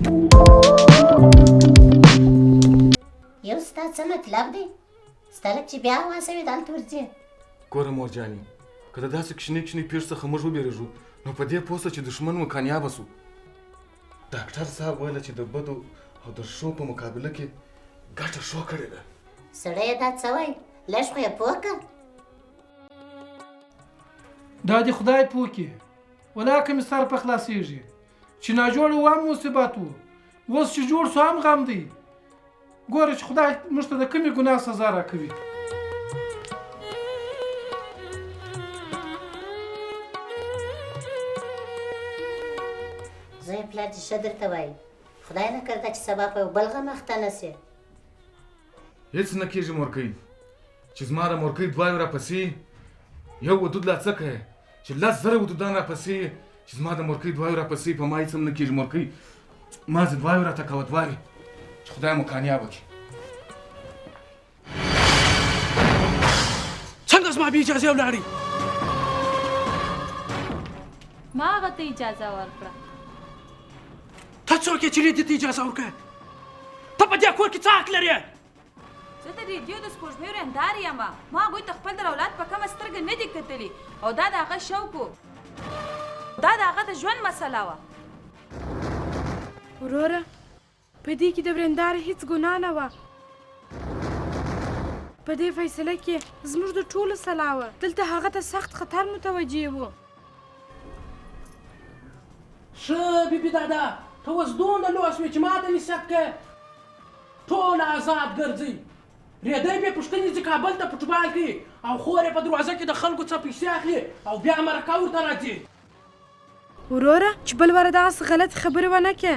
یو ستا څه مطلب دی؟ سترګ چې بیا واسوي دلته ورځې. ګوره مور جانې، که د داسې کښنې کښنې پیښ څخه موږ وبېرېږو نو په دې پوه سه چې دښمن مو کامیابه سو. ډاکټر صاحب ویله چې د بدو او د ښو په مقابله کې ګټه ښو کړې ده. سړیه دا څه وایي؟ لږ خو یې پوه که. دا دې خدای پوه کړي، ولاکه مې سر په خلاصېږي چې ناجوړه و هم مصیبت و، اوس چې جوړ سو هم غم دی. ګوره چې خدای موږ ته د کومې ګناه سزا راکوي. زوی پلار دې ښه درته وایي، خدای نه کرده چې سبا په یو بل غم اخته نه سې. هېڅ نه کېږي مورکۍ، چې زما د مورکۍ دوایو راپسې یو ودود لا څه کوې چې 10,000 ودودان راپسې چې زما د مورکۍ دوایو راپسې په ما هېڅ هم نه کېږي مورکۍ. ما زه دوایو راته کوه دوایې چې خدای مو کامیابه کړي. څنګه زما بې اجازې ولاړې؟ ما هغه ته اجازه ورکړه. ته څوک یې چې ریډي ته اجازه ورکړې؟ ته په دې کور کې څه حق لرې؟ زه د ریډیو د سپوږمۍ ورندار یم. ما هغوی ته خپل در اولاد په کمه سترګه نه دي کتلي او دا د هغه شوق و، دا د هغه د ژوند مسله وه. وروره، په دې کې د ورندار هیڅ ګناه نه وه. په دې فیصله کې زموږ د ټولو صلاح وه. دلته هغه ته سخت خطر متوجه و. ښه بیبي دادا، ته اوس دومره لوی شوې چې ما ته نصیحت کوې. ټول آزاد ګرځئ. ریډی بې پوښتنې ځي کابل ته فوټبال کوي او خور یې په دروازه کې د خلکو څه پیسې اخلي او بیا مرکه ورته راځي. وروره، چې بل واره دغسې غلطې خبرې ونه کړې.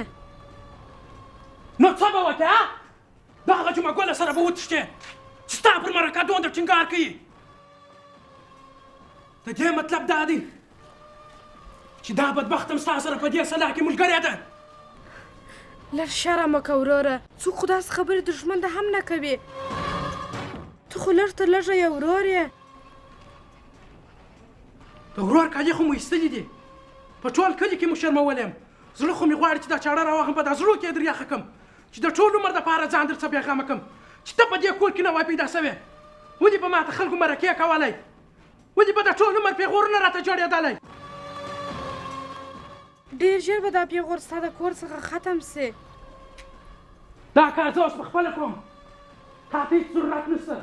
نو څه به وکړې؟ د هغه جمعګله سره به وتښتې چې ستا پر مرکه دومره ټینګار کوي. د دې مطلب دا دی چې دا بدبخت هم ستا سره په دې سلا کې ملګری ده. لږ شرم وکړه وروره، څوک خو داسې خبرې دښمن ته هم نه کوي. ته خو لږ تر لږه یو ورور یې. د ورور کالي خو مو ایستلي دي، په ټول کلي کې مو شرمولی یم. زړه خو مې غواړي چې دا چاړه راواخلم په دا زړو کې یې در یخه کړم چې د ټول عمر دپاره ځان در څه بېغمه کړم چې ته په دې کور کې نه وای پیدا شوې. ولې به ماته خلکو مرکې کولی؟ ولې به د ټول عمر پېغورونه راته جوړېدلی؟ ډېر ژر به دا پېغور ستا د کور څخه ختم سي. دا کار زه اوس پخپله کوم، تا ته هېڅ ضرورت نشته.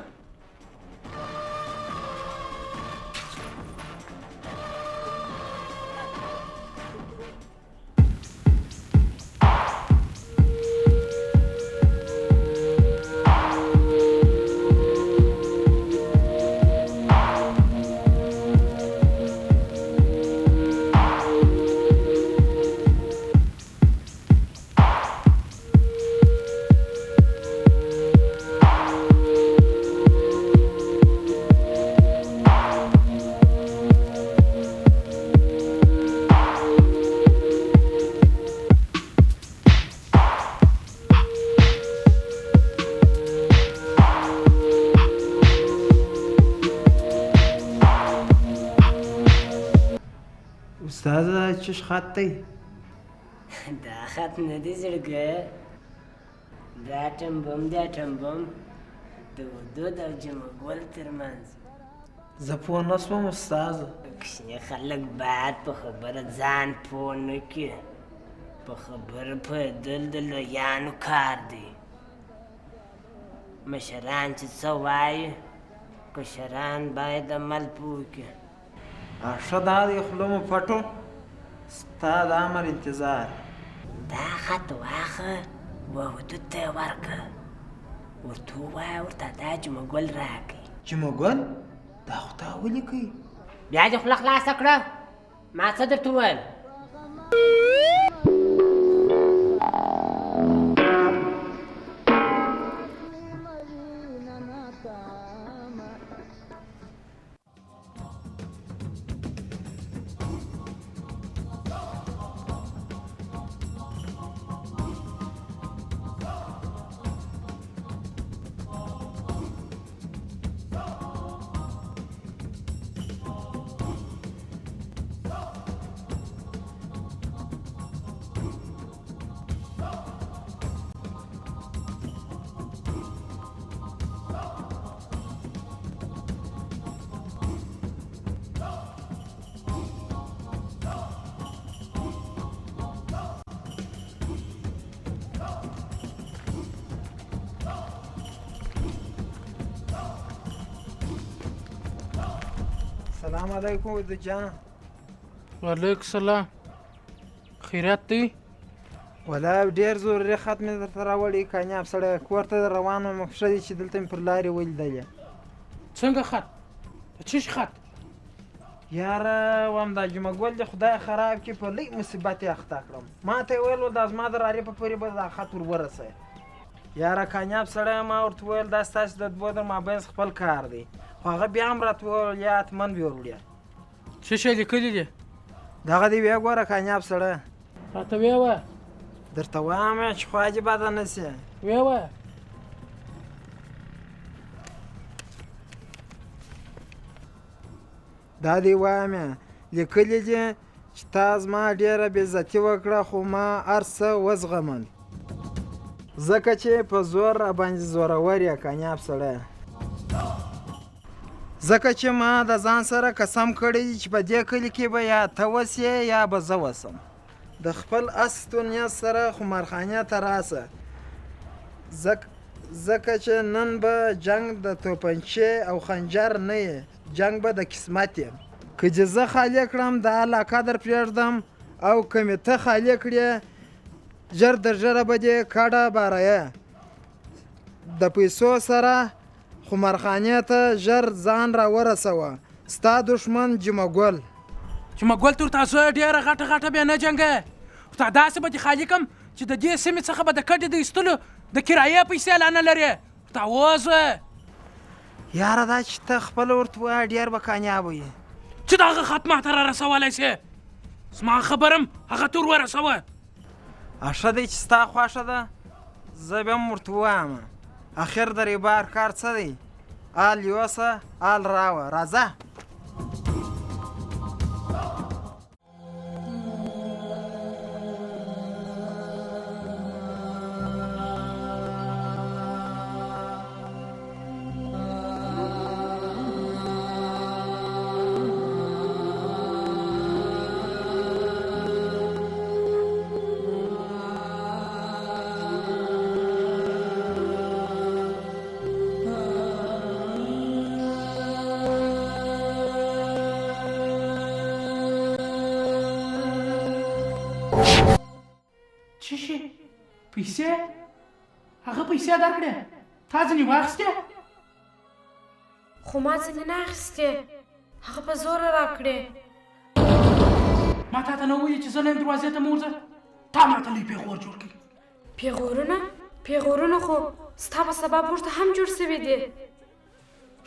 استاذه چش خط دی؟ دا خط نه دی زړګه، دا ټمبم دا ټمبم د ودود او جمعګل ترمنځ. زه پوه نه شوم استاذه. کوچني خلک باید په خبره ځان پوه نه کړي. په خبره پوهېدل د لویانو کار دی. مشران چې څه وایي کشران باید عمل پوه کړي. ښه دا دی خوله مو پټو، ستا د امر انتظار. دا خط واخه ودود ته یې ورکړه، ورته ووایه ورته دا جمعګل راکړي. جمعګل؟ دا خو تا ولیکئ. بیا دې خوله خلاصه کړه، ما څه درته وویل؟ سلام علیکم د جان. وعلیکم السلام. خیریت دی؟ ولا ډېر ضروري خط مې درته راوړی کامیاب سړی کور ته روان وم ښه دی چې دلته مې پر لارې ولیدلې. څنګه خط؟ د څه شي خط؟ یاره وام دا جمعه ګل دې خدای خراب کړي په لږ مصیبت یې اخته کړم. ما ته یې ویل دا زما د رارې په پورې به دا خط ور ورسوي. یاره کامیاب سړی ما ورته وویل دا ستاسې د دوو در مابینځ خپل کار دی خو هغه بیا هم راته وویل یا حتمن بې ور وړیا. څه شی لیکلي دي؟ دغه دې ویې ګوره کامیاب سړی. راته ویې وایه. درته وایم چې خواجې بده نه سي. ویې وایه. دا دې وایم لیکلي دي چې تا زما ډېره بېعزتي وکړه خو ما هر څه وزغمل ځکه چې په زور راباندې زورور یې کامیاب سړی. ځکه چې ما د ځان سره قسم کړی دی چې په دې کلي کې به یا ته وسې یا به زه وسم. د خپل اس دنیا سره خمارخانې ته راسه ځکه چې نن به جنگ د توپنچې او خنجر نه یې جنگ به د قسمت یې. که دې زه خالي کړم د علاقه در پرېږدم او که مې ته خالي کړې ژر در ژره به دې کډه بارایه. د پیسو سره خمارخانې ته ژر ځان را ورسوه. ستا دښمن جمعه ګل. جمعه ګل تر تاسو ډېره غټه غټه بیا نه جنګه. تا داسې به دې خالي کړم چې د دې سیمې څخه به د کډې د ایستلو د کرایې پیسې لا نه لرې. تا ووځه. یاره دا چې ته خپله ورته ووایه ډېر به کامیابه یې. چې د هغه خط ما ته را رسولی سې. زما خبرم هغه ته ور ورسوه. ښه دی چې ستا خوښه ده زه بیا هم ورته ووایم. اخر د ریبار کار څه دی؟ آل یوسه آل راوه راځه. څه شي؟ پیسې؟ هغه پیسې درکړې؟ تا ځینې واخیستې؟ خو ما ځینې نه اخیستې هغه په زوره راکړې. ما تا ته نه وویل چې زه نه یم دروازې ته مه ورځه. تا ما ته لوی پیغور جوړ کړي. پیغورونه خو ستا په سبب موږ ته هم جوړ سوي دي.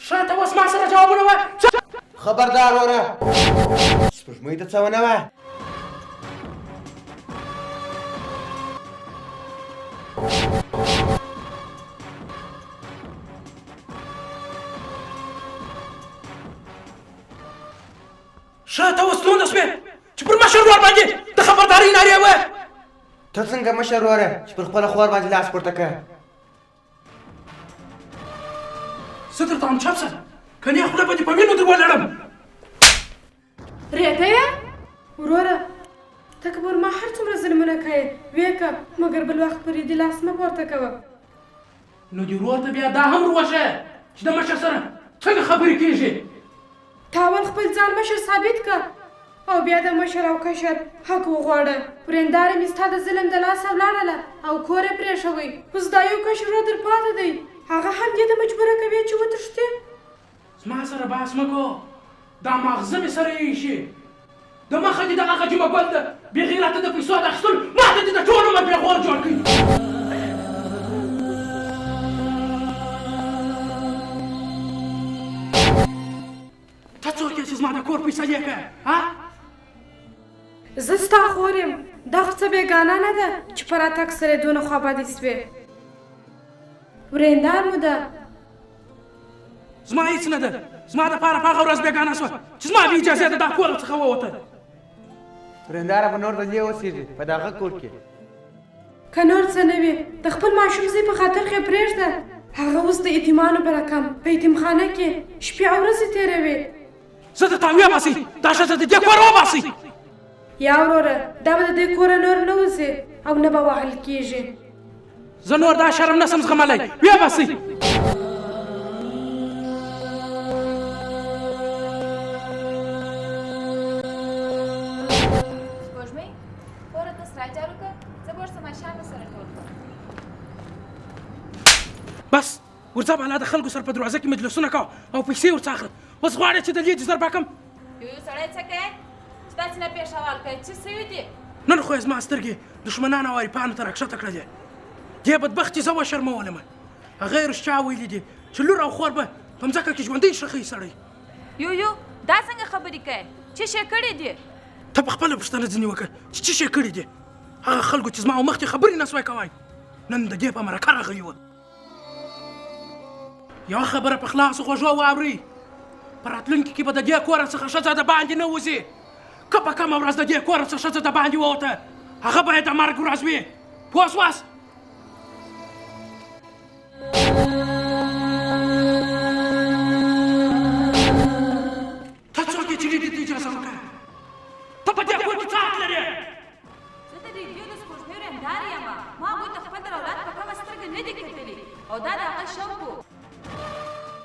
ښه ته اوس ما سره جوابونه وایه. خبردار وره سپوږمۍ ته څه ونه وایه. ښه ته اوس لونده شوې چې پر مشر ورور باندې د خبردارۍ نارې وایه. ته څنګه مشر وره چې پر خپله خور باندې لاس پورته کړه. زه درته وایم چپ شه کنې خوله به دې په وینو در ولړم. ریته یې وروره ته که پر ما هر څومره ظلمونه کوې ویې که مګر بل وخت پرې دې لاس مه پورته کوه. نو دې ورور ته بیا دا هم وروښیه چې د مشر سره څنګه خبرې کېږي. تا اول خپل ځان مشر ثابت که او بیا د مشر او کشر حق وغواړه. ورېنداره مې ستا د ظلم د لاسه ولاړله او کور یې پرېښوی. اوس دا یو کشر ورور در پاته دی هغه هم دې ته مجبوره کوي چې وتښتې. زما سره بحث مه کوه. دا ماغزه مې سره ایښي. د مخه دې د هغه جمعه ګل د بې غیرته د پیسو د اخیستلو ما ته دې د ټول عمر پیغور جوړ کړي. ته څوک یې چې زما د کور پیسه لیکه؟ زه ستا خور یم. دغه څه بېګانه نه ده چې په راتګ سره یې دونه خوابدې سوې. ورېندار مو ده. زما هېڅ نه ده. زما دپاره په هغه ورځ بېګانه شوه چې زما بې اجازې د دا کور څخه ووته. ورېنداره به نور دلې اوسېږي په دغه کور کې. که نور څه نه وي د خپل ماشوم زوی په خاطر خې پرېږده. هغه اوس د یتیمانو په رقم په یتیمخانه کې شپې او ورځې تېروي. زه درته وایم وباسئ دا ښځه د دې کوره وباسئ. یا وروره دا به د دې کوره نور نه وځي او نه به وهل کېږي. زه نور دا شرم نسم زغملی. وباسئ. شاته سره ټول کړه. بس ورځه بالا د خلکو سره په دروازه کې مجلسونه کوه او پیسې ورڅخه اخله. اوس غواړې چې د لیدې ضربه کړم؟ یو سړی څه کوې چې داسې نه پېښوال کوې څه سوي دي؟ نن خو یې زما سترګې دښمنانو او عارفانو ته راکښته کړلې. دې بدبختې زه وشرمولم. هغه یې رښتیا ویلي دي چې لور او خور به په مځکه کې ژوندی ښخوي سړی. یو دا څنګه خبرې کوې؟ څه شی کړي دي؟ ته په خپله پوښتنه ځینې وکړه چې څه شی کړي دي. هغه خلکو چې زما او مخکې خبرې نه سوی کوی نن د دې په مرکه راغلي وه. یوه خبره په خلاصو غوږو واورئ، په راتلونکي کې به د دې کوره څخه ښځه د باندې نه وځي. که په کومه ورځ د دې کوره څخه ښځه د باندې ووته هغه باید د مرګ ورځ وي. پوه شواست؟ ته څوک یې چې لیدې ته اجازه وکړه؟ ته په دې کور کې څه حق لرې؟ زه د ریډیو د سپوږمۍ رندار یم. ما هغوی ته خپل اولاد په کومه سترګه نه دي کتلي او دا د هغه شوق و.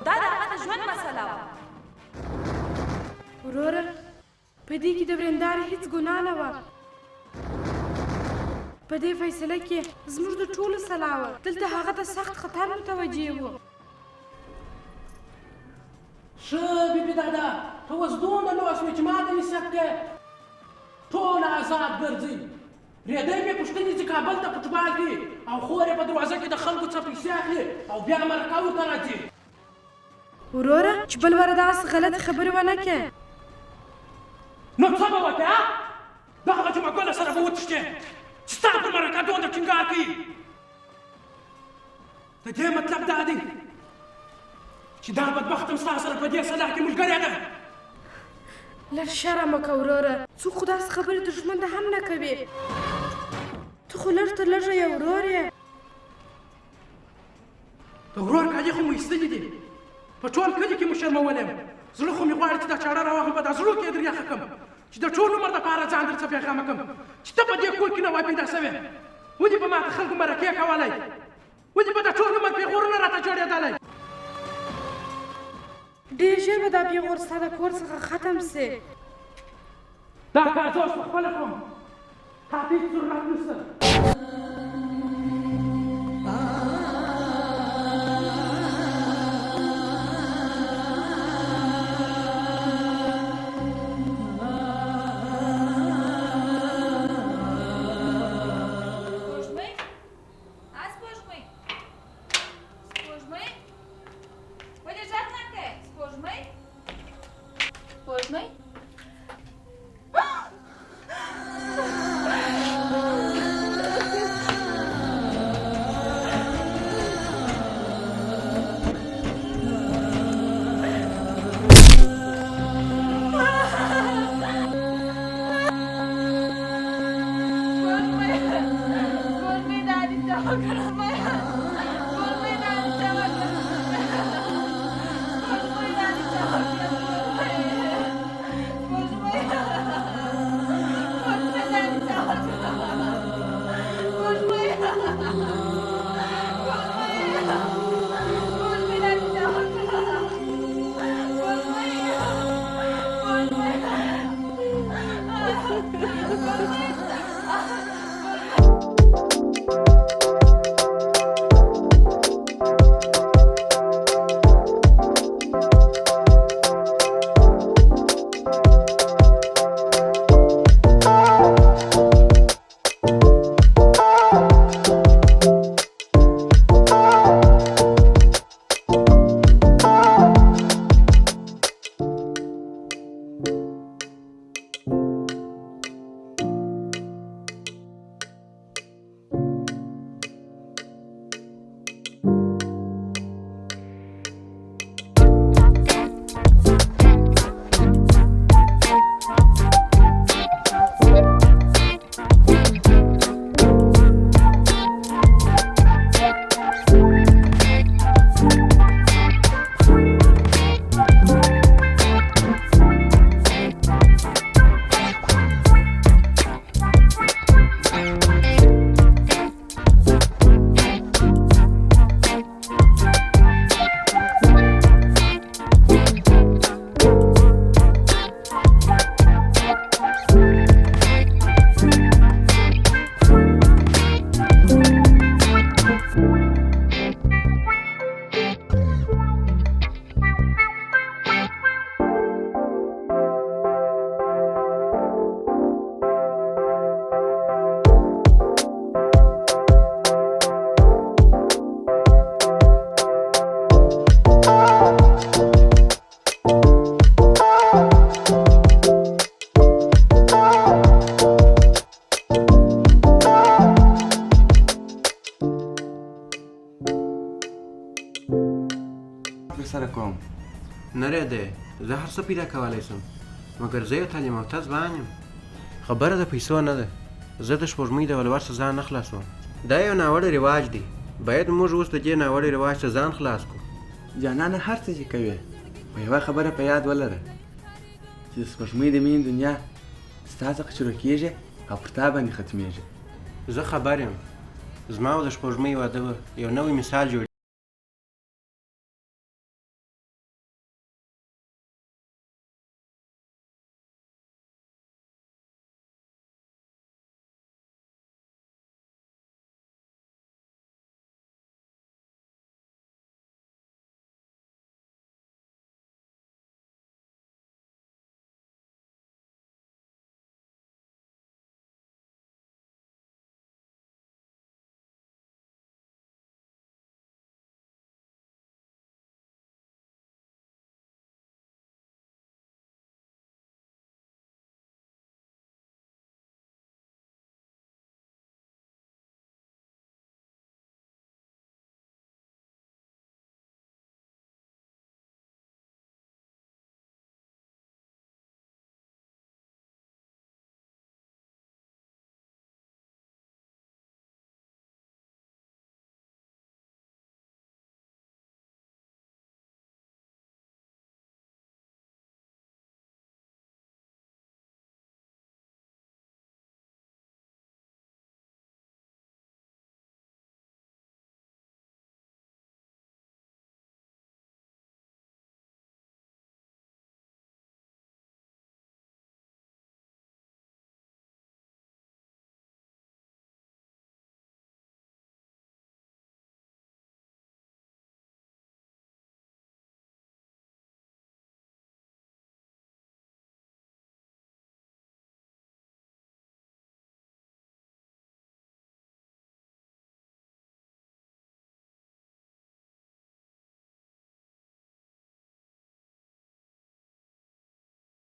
دا د هغه د ژوند مسله وه. وروره په دې کې د ورېندارې هېڅ ګناه نه وه. په دې فیصله کې زموږ د ټولو صلاح وه. دلته هغه د سخت خطر متوجه و. ښه بیبي دادا، ته اوس دومره لوی شوې چې ما ته نصیحت کوې. ټول آزاد ګرځئ. رېدی مې پوښتنې چې کابل ته فوټبال کوي او خور یې په دروازه کې د خلکو څخه پیسې اخلي او بیا مرکه ورته راځي. وروره چې بل واره داسې غلطې خبرې ونه کړې. نو څه به وکړې؟ دغه جمعګله سره به وتښتې چې ستا پر مرکه دومره ټینګار کوي. د دې مطلب دا دی چې دا بدبخت هم ستا سره په دې سلاح کې ملګری ده. لږ شرم وکړه وروره، څوک خو داسې خبرې دښمن ته هم نه کوي. ته خو لږ تر لږه یو ورور یې. د ورور کالي خو مو ایستلي دي، په ټول کلي کې مو شرمولی یم. زړه خو مې غواړي چې دا چاړه راواخلم په دا زړو کې یې در یخه کړم چې د ټول عمر دپاره ځان درڅه بېغمه کړم چې ته په دې کور کې نه وای پیدا شوې. ولې به ماته خلکو مرکې کولی؟ ولې به د ټول عمر پېغورونه راته جوړېدلی؟ ډېر ژر به دا پېغور ستا د کور څخه ختم سي. دا کار زه اوس پخپله کوم. تا ته هېڅ ضرورت نشته. کوم. نری دی زه هر څه پیدا کولی شم مګر زه یو تعلیم یافته ځوان یم. خبره د پیسو نه ده. زه د سپوږمۍ د ولور څخه ځان نه خلاصوم. دا یو ناوړه رواج دی. باید موږ اوس د دې ناوړه رواج څخه ځان خلاص کړو. جانانه هر څه چې کوې خو یوه خبره په یاد ولره چې د سپوږمۍ د مینې دنیا ستا څخه شروع کېږي او پر تا باندې ختمېږي. زه خبر یم زما او د سپوږمۍ واده به یو نوی مثال جوړ